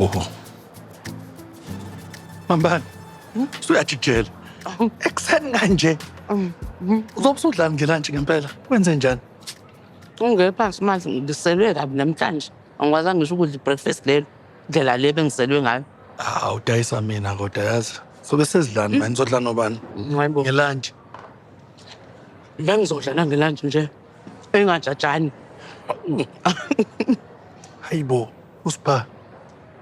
Oh. Mambani. Usuyajijela. Ekuseni kanje. Uzobusudlala ngelunch ngempela. Wenze njani? Ungeke phansi manje ngiselwe kabi namhlanje. Angikwazanga ngisho ukudla ibreakfast lelo. Indlela le bengiselwe ngayo. Udayisa mina kodwa yazi. Sobe sezidlani manje uzodla nobani? Hayibo. Ngelunch. Bengizodla ngelunch nje. Engajajani. Hayibo, usipha.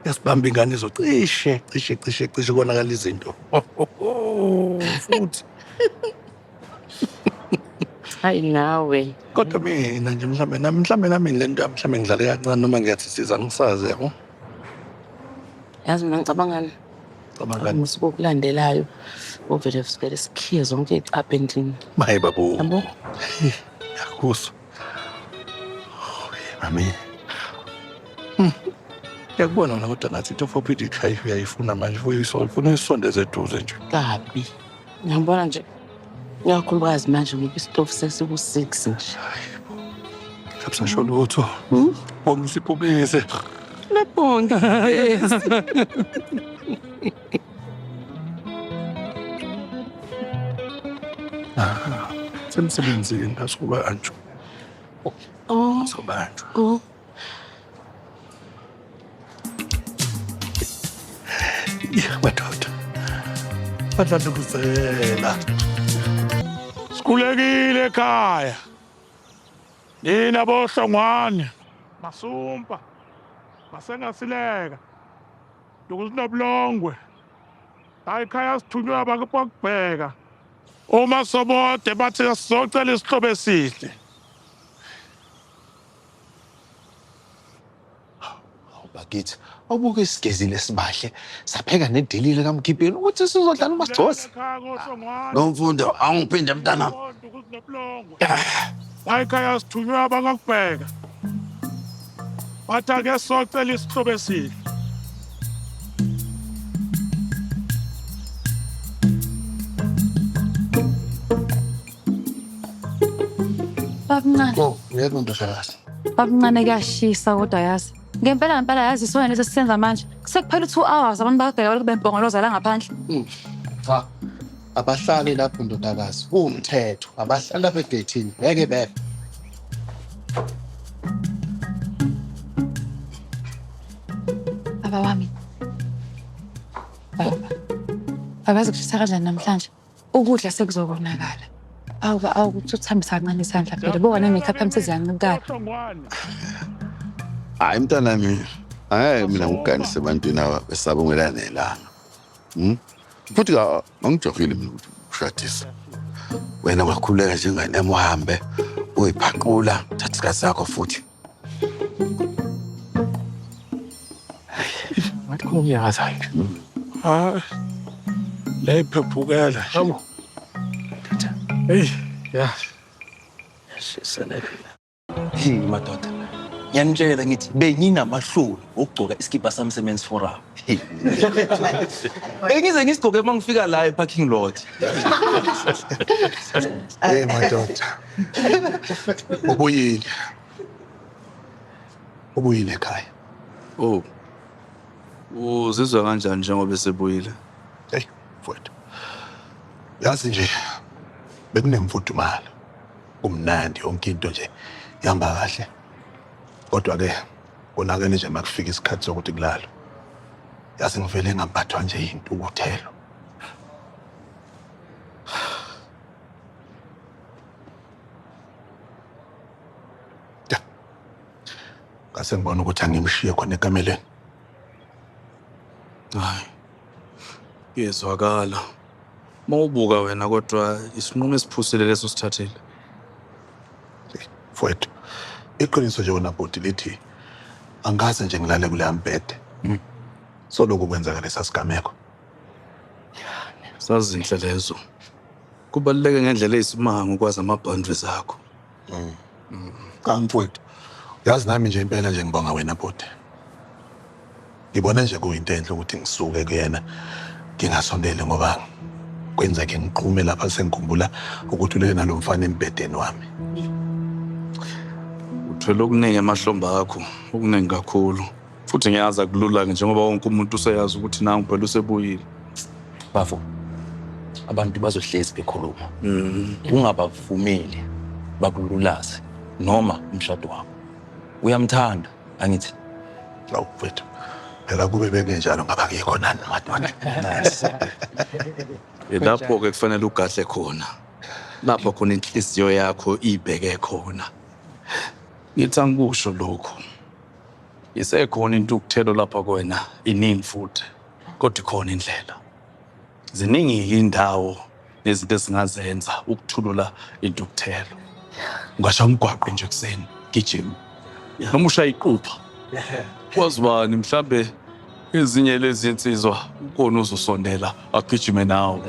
Yasibamba ingane izocishe konakala izinto. Futhi. Hayi nawe. Kodwa mina nje mhlambe nami lento mhlambe ngidlale kancane noma ngiyathi siza ngisaze yabo. Yazi mina ngicabangani? Cabangani? Musikulandelayo. Ovele sivele sikhiye zonke up endlini. Maye babo. Yabo. Yakuzwa. Mami. Yakubona wona kodwa ngathi into orthopedic uyayifuna manje ufuna isondeze eduze nje. Kabi. Ngiyabona nje. Ngiyakhulukazi manje ngoba isitofu sesiku-6 nje. Hayibo. Ngaphisasho lutho. Bonke usiphumeze. Lebonke. Semsebenzini asikubanjwa. Oh. Sobanjwa. Oh. Madoda. Badlalukuzela. Sikhulekile ekhaya. Nina bohlongwane. Masumpa. Masengasileka. Ndukusinobulongwe. Hayi ekhaya sithunywa bakubheka. Uma sobode bathi sizocela isihlobo esihle. Bakithi awubuke isigezile sibahle sapheka nedelile kaMkhipheni ukuthi sizodlala uMasigcosi. Nomfundo awungiphinde mntana. Hayi ekhaya sithunywa bakubheka. Bathi ake sizocela isihlobo esihle. Babumncane. Ngeke ndoshakazi. Babumncane kuyashisa kodwa yazi. Ngempela yazi isona lesi sisenza manje. Sekuphela 2 hours abantu bagcela kube mbongoloza la ngaphandle. Cha. Abahlali lapho ndodakazi. Umthetho. Abahlali lapha egate ngeke bebe. Baba wami. Baba. Abazi kushisa kanjani namhlanje? Ukudla sekuzokonakala. Awukuthi uthambisa kancane isandla phela. Bona makeup yami seziyancikala. Hayi mntanami. Hayi mina ngikuganise ebantwini aba besabongelana nelanga. Futhi ngangijahile mina ukuthi ushadisa. Wena wakhuleka njengane yami uhambe uyiphaqula thatha isikhathi sakho futhi. Ngathi kungiyazi hayi. Hayi. Le phephukela. Hawu. Hey, ya. Sisele. Hey madoda. Ngiyanitshela ngithi benginamahlulu ukugcoka iskipa sami semen's forum. Bengize ngisigcoke mangifika la eparking lot. Hey madoda. Ubuyile ekhaya. Oh. Uzizwa kanjani njengoba esebuyile? Hey, mfowethu. Yazi nje bekunemfudumalo. Umnandi yonke into nje ihamba kahle. Kodwa ke konakene nje makufika isikhathi sokuthi kulalo. Yazi ngivele ngaphathwa nje intukuthelo. Ngase ngibona ukuthi angimshiye khona ekameleni. Hayi. Yezwakala. Mawubuka wena kodwa isinqumo esiphusile leso sithathile. Mfowethu. Iqiniso nje wona bhuti lithi angaze nje ngilale kule ambede. Soloku kwenzeka lesasigameko. Sazinhle lezo. Kubaluleke ngendlela eyisimanga ukwazi ama-boundaries akho. Mfowethu. Yazi nami nje impela nje ngibonga wena bhuti. Ngibona nje kuyinto enhle ukuthi ngisuke kuyena ngingasondele ngoba kwenza ke ngiqhume lapha sengikhumbula ukuthi ule nalomfana embedeni wami. Uthwele okuningi emahlomba akho, okuningi kakhulu. Futhi ngiyazi akulula-ke njengoba wonke umuntu useyazi ukuthi nangu phela usebuyile. Bafo, abantu bazohlezi bekhuluma. Ungabavumeli bakululaze noma umshado wakho. Uyamthanda, angithi? Hawu mfethu. Phela kube bekenjalo ngaba ngikho nani madoda. Lapho-ke kufanele ugahle khona. Lapho khona inhliziyo yakho ibheke khona. Ngithi angikusho lokhu. Isekhona intukuthelo lapha kwena, iningi futhi. Kodwa ikhona indlela. Ziningi indawo nezinto esingazenza ukuthulula intukuthelo. Ngasho umgwaqo nje kuseni, gijima. Noma ushaya iqupha. Kwazi bani mhlambe ezinye lezi insizwa ukona uzosondela agijime nawe.